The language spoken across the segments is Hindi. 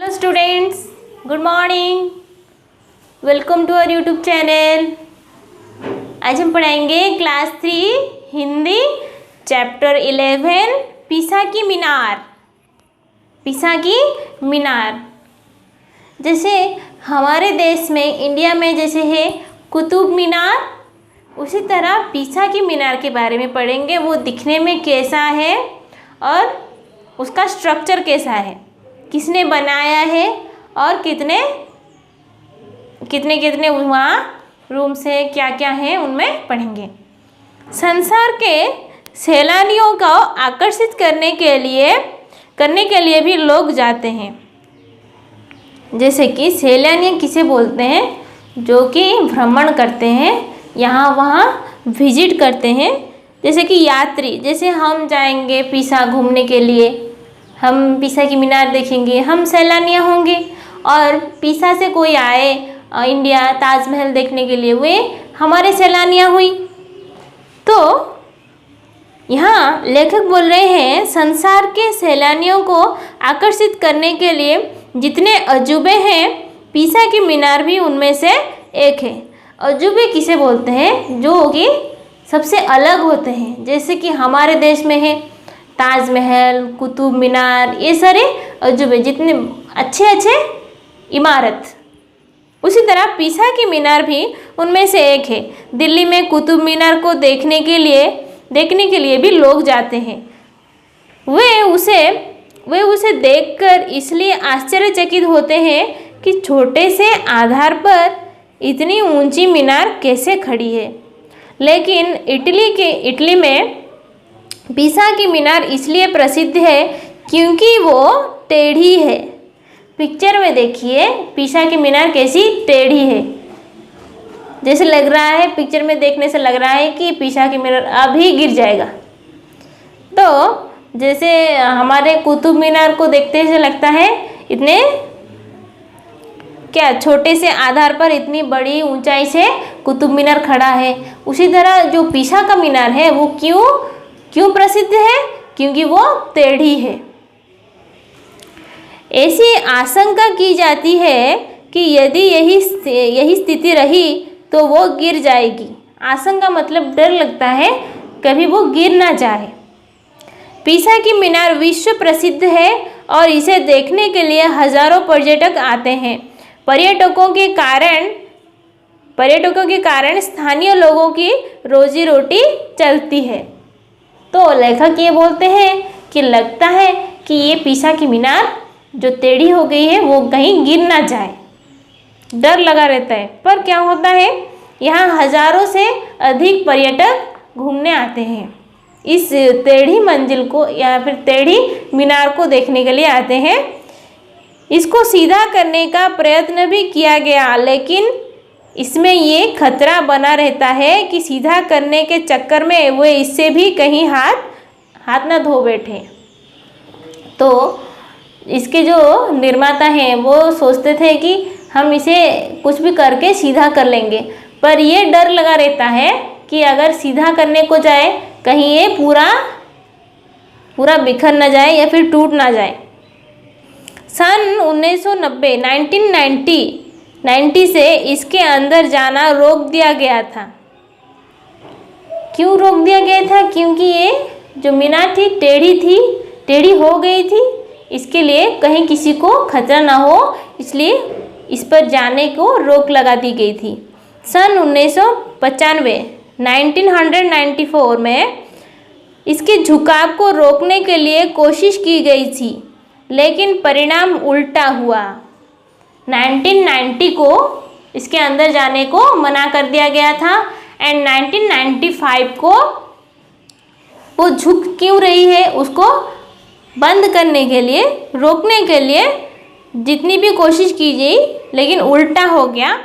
Hello students, good morning. Welcome to our YouTube channel. आज हम पढ़ाएंगे क्लास 3 हिंदी चैप्टर 11 पीसा की मीनार। पीसा की मीनार जैसे हमारे देश में इंडिया में जैसे है कुतुब मीनार, उसी तरह पीसा की मीनार के बारे में पढ़ेंगे। वो दिखने में कैसा है और उसका स्ट्रक्चर कैसा है, किसने बनाया है और कितने कितने कितने वहाँ रूम्स है, क्या क्या है, उनमें पढ़ेंगे। संसार के सैलानियों को आकर्षित करने के लिए भी लोग जाते हैं। जैसे कि सैलानी किसे बोलते हैं, जो कि भ्रमण करते हैं, यहाँ वहाँ विजिट करते हैं। जैसे कि यात्री, जैसे हम जाएंगे पीसा घूमने के लिए, हम पीसा की मीनार देखेंगे, हम सैलानियाँ होंगे। और पीसा से कोई आए इंडिया ताजमहल देखने के लिए, वे हमारे सैलानियाँ हुई। तो यहाँ लेखक बोल रहे हैं संसार के सैलानियों को आकर्षित करने के लिए जितने अजूबे हैं, पीसा की मीनार भी उनमें से एक है। अजूबे किसे बोलते हैं, जो कि सबसे अलग होते हैं। जैसे कि हमारे देश में है ताजमहल, कुतुब मीनार, ये सारे अजूबे, जितने अच्छे अच्छे इमारत। उसी तरह पीसा की मीनार भी उनमें से एक है। दिल्ली में कुतुब मीनार को देखने के लिए भी लोग जाते हैं। वे उसे देखकर इसलिए आश्चर्यचकित होते हैं कि छोटे से आधार पर इतनी ऊंची मीनार कैसे खड़ी है। लेकिन इटली में पीसा की मीनार इसलिए प्रसिद्ध है क्योंकि वो टेढ़ी है। पिक्चर में देखिए पीसा की मीनार कैसी टेढ़ी है। जैसे लग रहा है, पिक्चर में देखने से लग रहा है कि पीसा की मीनार अभी गिर जाएगा। तो जैसे हमारे कुतुब मीनार को देखते से लगता है इतने क्या छोटे से आधार पर इतनी बड़ी ऊंचाई से कुतुब मीनार खड़ा है। उसी तरह जो पीसा का मीनार है वो क्यों प्रसिद्ध है, क्योंकि वो टेढ़ी है। ऐसी आशंका की जाती है कि यदि यही स्थिति रही तो वो गिर जाएगी। आशंका मतलब डर लगता है कभी वो गिर ना जाए। पीसा की मीनार विश्व प्रसिद्ध है और इसे देखने के लिए हजारों पर्यटक आते हैं। पर्यटकों के कारण स्थानीय लोगों की रोजी रोटी चलती है। तो लेखक ये बोलते हैं कि लगता है कि ये पीसा की मीनार जो टेढ़ी हो गई है वो कहीं गिर ना जाए, डर लगा रहता है। पर क्या होता है, यहाँ हजारों से अधिक पर्यटक घूमने आते हैं। इस टेढ़ी मंजिल को या फिर टेढ़ी मीनार को देखने के लिए आते हैं। इसको सीधा करने का प्रयत्न भी किया गया, लेकिन इसमें ये खतरा बना रहता है कि सीधा करने के चक्कर में वे इससे भी कहीं हाथ ना धो बैठे। तो इसके जो निर्माता हैं वो सोचते थे कि हम इसे कुछ भी करके सीधा कर लेंगे, पर ये डर लगा रहता है कि अगर सीधा करने को जाए कहीं ये पूरा बिखर ना जाए या फिर टूट ना जाए। सन 1990 से इसके अंदर जाना रोक दिया गया था। क्यों रोक दिया गया था, क्योंकि ये जो मीनार थी टेढ़ी हो गई थी। इसके लिए कहीं किसी को खतरा ना हो, इसलिए इस पर जाने को रोक लगा दी गई थी। सन 1994 में इसके झुकाव को रोकने के लिए कोशिश की गई थी, लेकिन परिणाम उल्टा हुआ। 1990 को इसके अंदर जाने को मना कर दिया गया था एंड 1995 को वो झुक क्यों रही है उसको बंद करने के लिए, रोकने के लिए जितनी भी कोशिश की गई, लेकिन उल्टा हो गया।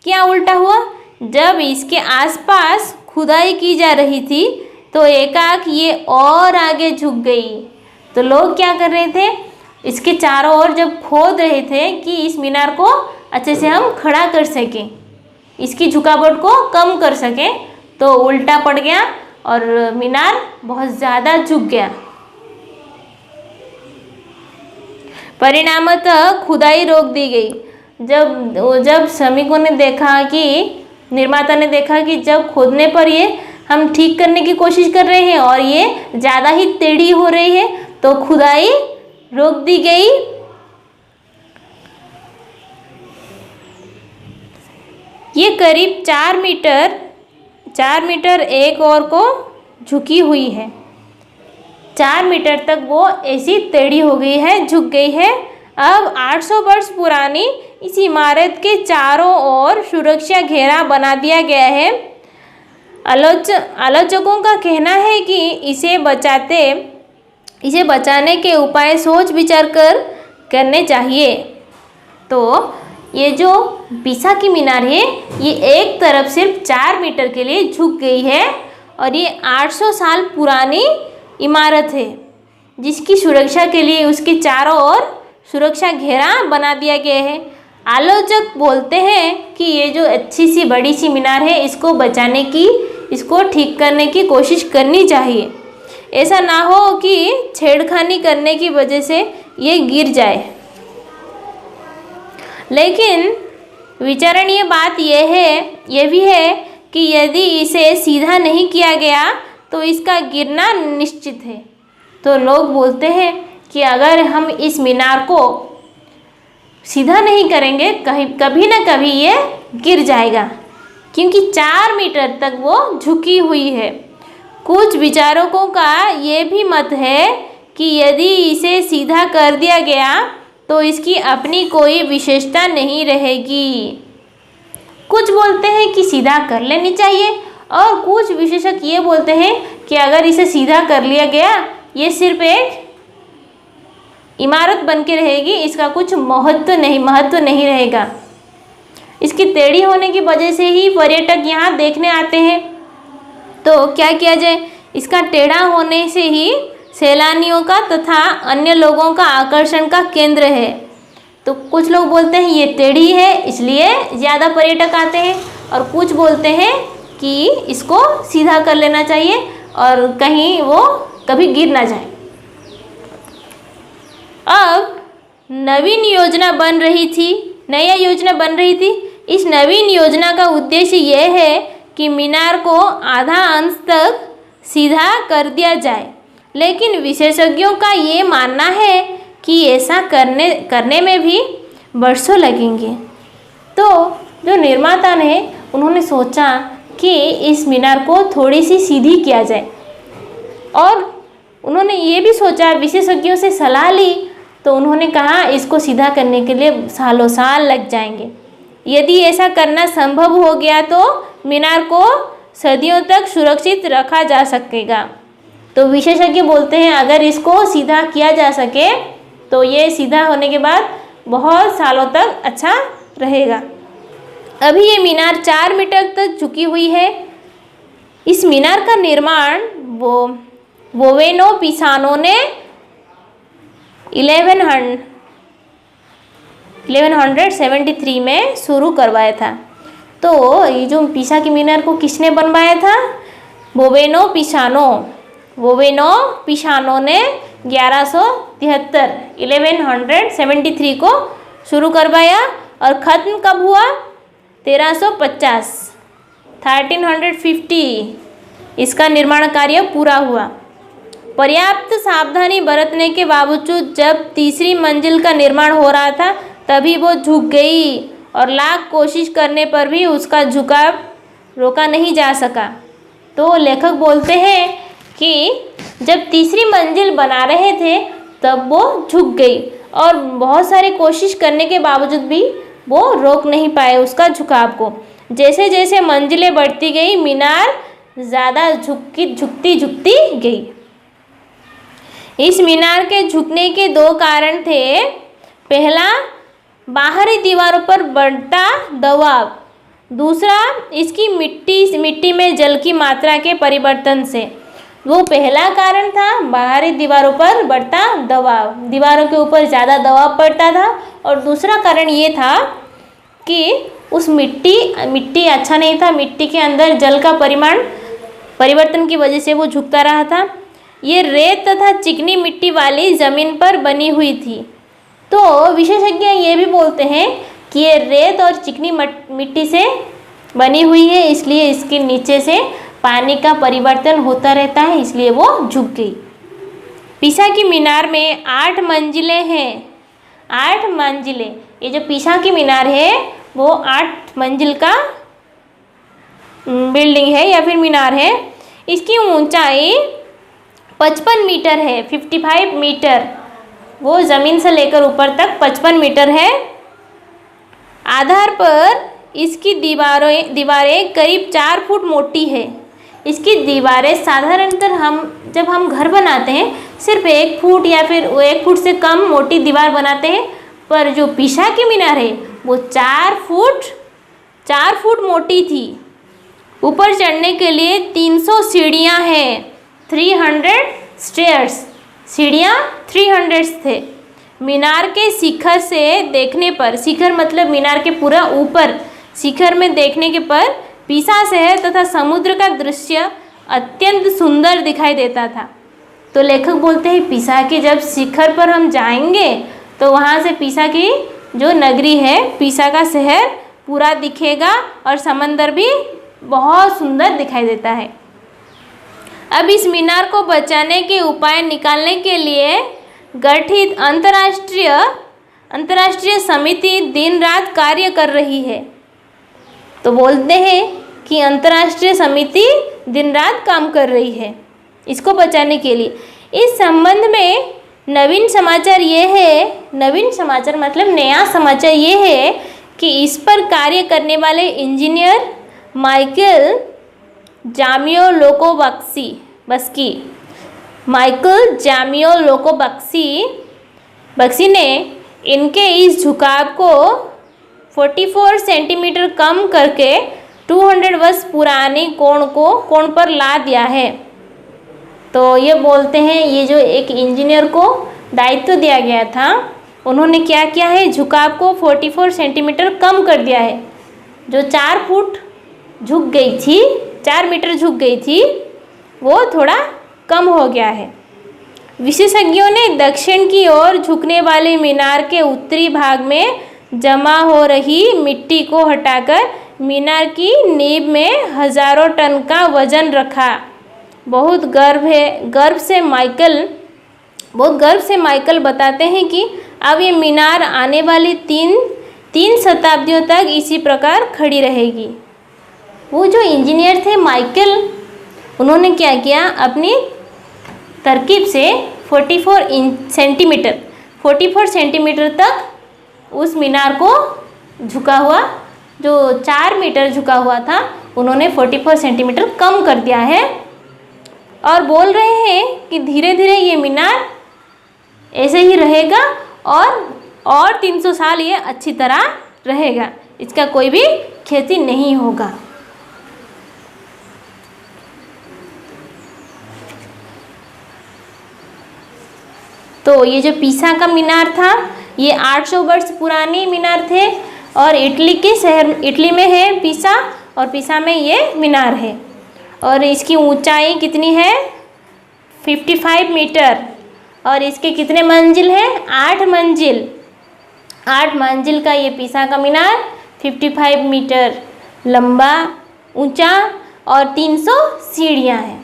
क्या उल्टा हुआ, जब इसके आसपास खुदाई की जा रही थी तो एकाएक ये और आगे झुक गई। तो लोग क्या कर रहे थे, इसके चारों ओर जब खोद रहे थे कि इस मीनार को अच्छे से हम खड़ा कर सकें, इसकी झुकावट को कम कर सकें, तो उल्टा पड़ गया और मीनार बहुत ज़्यादा झुक गया। परिणामतः खुदाई रोक दी गई। जब श्रमिकों ने देखा कि निर्माता ने देखा कि जब खोदने पर ये हम ठीक करने की कोशिश कर रहे हैं और ये ज़्यादा ही टेढ़ी हो रही है, तो खुदाई रोक दी गई। ये करीब 4 मीटर एक ओर को झुकी हुई है। 4 मीटर तक वो ऐसी टेढ़ी हो गई है, झुक गई है। अब 800 वर्ष पुरानी इस इमारत के चारों ओर सुरक्षा घेरा बना दिया गया है। आलोचकों का कहना है कि इसे बचाने के उपाय सोच विचार करने चाहिए। तो ये जो पीसा की मीनार है, ये एक तरफ सिर्फ 4 मीटर के लिए झुक गई है और ये 800 साल पुरानी इमारत है, जिसकी सुरक्षा के लिए उसके चारों ओर सुरक्षा घेरा बना दिया गया है। आलोचक बोलते हैं कि ये जो अच्छी सी बड़ी सी मीनार है, इसको बचाने की, इसको ठीक करने की कोशिश करनी चाहिए। ऐसा ना हो कि छेड़खानी करने की वजह से ये गिर जाए। लेकिन विचारणीय बात यह भी है कि यदि इसे सीधा नहीं किया गया तो इसका गिरना निश्चित है। तो लोग बोलते हैं कि अगर हम इस मीनार को सीधा नहीं करेंगे, कभी ना कभी ये गिर जाएगा, क्योंकि 4 मीटर तक वो झुकी हुई है। कुछ विचारकों का ये भी मत है कि यदि इसे सीधा कर दिया गया तो इसकी अपनी कोई विशेषता नहीं रहेगी। कुछ बोलते हैं कि सीधा कर लेनी चाहिए और कुछ विशेषज्ञ ये बोलते हैं कि अगर इसे सीधा कर लिया गया, ये सिर्फ एक इमारत बन के रहेगी, इसका कुछ महत्व नहीं रहेगा। इसकी टेढ़ी होने की वजह से ही पर्यटक यहाँ देखने आते हैं। तो क्या किया जाए, इसका टेढ़ा होने से ही सैलानियों का तथा अन्य लोगों का आकर्षण का केंद्र है। तो कुछ लोग बोलते हैं ये टेढ़ी है इसलिए ज़्यादा पर्यटक आते हैं, और कुछ बोलते हैं कि इसको सीधा कर लेना चाहिए और कहीं वो कभी गिर ना जाए। अब नया योजना बन रही थी। इस नवीन योजना का उद्देश्य यह है कि मीनार को आधा अंश तक सीधा कर दिया जाए, लेकिन विशेषज्ञों का ये मानना है कि ऐसा करने में भी वर्षों लगेंगे। तो जो निर्माता ने उन्होंने सोचा कि इस मीनार को थोड़ी सी सीधी किया जाए, और उन्होंने ये भी सोचा, विशेषज्ञों से सलाह ली, तो उन्होंने कहा इसको सीधा करने के लिए सालों साल लग जाएंगे। यदि ऐसा करना संभव हो गया तो मीनार को सदियों तक सुरक्षित रखा जा सकेगा। तो विशेषज्ञ बोलते हैं अगर इसको सीधा किया जा सके तो ये सीधा होने के बाद बहुत सालों तक अच्छा रहेगा। अभी ये मीनार 4 मीटर तक झुकी हुई है। इस मीनार का निर्माण बोवेनो पिसानो ने 1173 में शुरू करवाया था। तो ये जो पीसा की मीनार को किसने बनवाया था? बोवेनो पिसानो ने 1173 को शुरू करवाया, और ख़त्म कब हुआ? 1350 इसका निर्माण कार्य पूरा हुआ। पर्याप्त सावधानी बरतने के बावजूद जब तीसरी मंजिल का निर्माण हो रहा था तभी वो झुक गई, और लाख कोशिश करने पर भी उसका झुकाव रोका नहीं जा सका। तो लेखक बोलते हैं कि जब तीसरी मंजिल बना रहे थे तब वो झुक गई, और बहुत सारे कोशिश करने के बावजूद भी वो रोक नहीं पाए उसका झुकाव को। जैसे जैसे मंजिलें बढ़ती गई मीनार ज़्यादा झुकती गई। इस मीनार के झुकने के 2 कारण थे। पहला, बाहरी दीवारों पर बढ़ता दबाव। दूसरा, इसकी मिट्टी में जल की मात्रा के परिवर्तन से। वो पहला कारण था बाहरी दीवारों पर बढ़ता दबाव, दीवारों के ऊपर ज़्यादा दबाव पड़ता था। और दूसरा कारण ये था कि उस मिट्टी अच्छा नहीं था, मिट्टी के अंदर जल का परिवर्तन की वजह से वो झुकता रहा था। ये रेत तथा चिकनी मिट्टी वाली ज़मीन पर बनी हुई थी। तो विशेषज्ञ ये भी बोलते हैं कि ये रेत और चिकनी मिट्टी से बनी हुई है, इसलिए इसके नीचे से पानी का परिवर्तन होता रहता है, इसलिए वो झुक गई। पीसा की मीनार में 8 मंजिलें हैं। 8 मंजिलें, ये जो पीसा की मीनार है वो 8 मंजिल का बिल्डिंग है या फिर मीनार है। इसकी ऊंचाई 55 मीटर है, 55 मीटर। वो ज़मीन से लेकर ऊपर तक 55 मीटर है। आधार पर इसकी दीवारें करीब 4 फुट मोटी है। इसकी दीवारें साधारणतः जब हम घर बनाते हैं सिर्फ 1 फुट या फिर 1 फुट से कम मोटी दीवार बनाते हैं, पर जो पीसा की मीनार है वो 4 फुट मोटी थी। ऊपर चढ़ने के लिए 300 सीढ़ियाँ हैं, 300 स्टेयर्स, सीढ़ियाँ 300 थे। मीनार के शिखर से देखने पर, शिखर मतलब मीनार के पूरा ऊपर, शिखर में देखने के पर पीसा शहर तथा समुद्र का दृश्य अत्यंत सुंदर दिखाई देता था। तो लेखक बोलते हैं पीसा के जब शिखर पर हम जाएंगे तो वहाँ से पीसा की जो नगरी है, पीसा का शहर पूरा दिखेगा और समंदर भी बहुत सुंदर दिखाई देता है। अब इस मीनार को बचाने के उपाय निकालने के लिए गठित अंतर्राष्ट्रीय समिति दिन रात कार्य कर रही है। तो बोलते हैं कि अंतर्राष्ट्रीय समिति दिन रात काम कर रही है इसको बचाने के लिए। इस संबंध में नवीन समाचार ये है, नवीन समाचार मतलब नया समाचार ये है कि इस पर कार्य करने वाले इंजीनियर माइकल बक्सी ने इनके इस झुकाव को 44 सेंटीमीटर कम करके 200 वर्ष पुराने कोण पर ला दिया है। तो ये बोलते हैं ये जो एक इंजीनियर को दायित्व दिया गया था, उन्होंने क्या किया है, झुकाव को 44 सेंटीमीटर कम कर दिया है। जो 4 फुट झुक गई थी, 4 मीटर झुक गई थी, वो थोड़ा कम हो गया है। विशेषज्ञों ने दक्षिण की ओर झुकने वाले मीनार के उत्तरी भाग में जमा हो रही मिट्टी को हटाकर मीनार की नींव में हजारों टन का वजन रखा। बहुत गर्व से माइकल बताते हैं कि अब ये मीनार आने वाली तीन शताब्दियों तक इसी प्रकार खड़ी रहेगी। वो जो इंजीनियर थे माइकल, उन्होंने क्या किया, अपनी तरकीब से 44 सेंटीमीटर तक उस मीनार को झुका हुआ, जो 4 मीटर झुका हुआ था, उन्होंने 44 सेंटीमीटर कम कर दिया है। और बोल रहे हैं कि धीरे धीरे ये मीनार ऐसे ही रहेगा और 300 साल ये अच्छी तरह रहेगा, इसका कोई भी क्षति नहीं होगा। तो ये जो पीसा का मीनार था ये 800 वर्ष पुरानी मीनार थे और इटली में है पीसा, और पीसा में ये मीनार है। और इसकी ऊंचाई कितनी है, 55 मीटर। और इसके कितने मंजिल हैं, 8 मंजिल। 8 मंजिल का ये पीसा का मीनार 55 मीटर लंबा, ऊंचा और 300 सीढ़ियाँ हैं।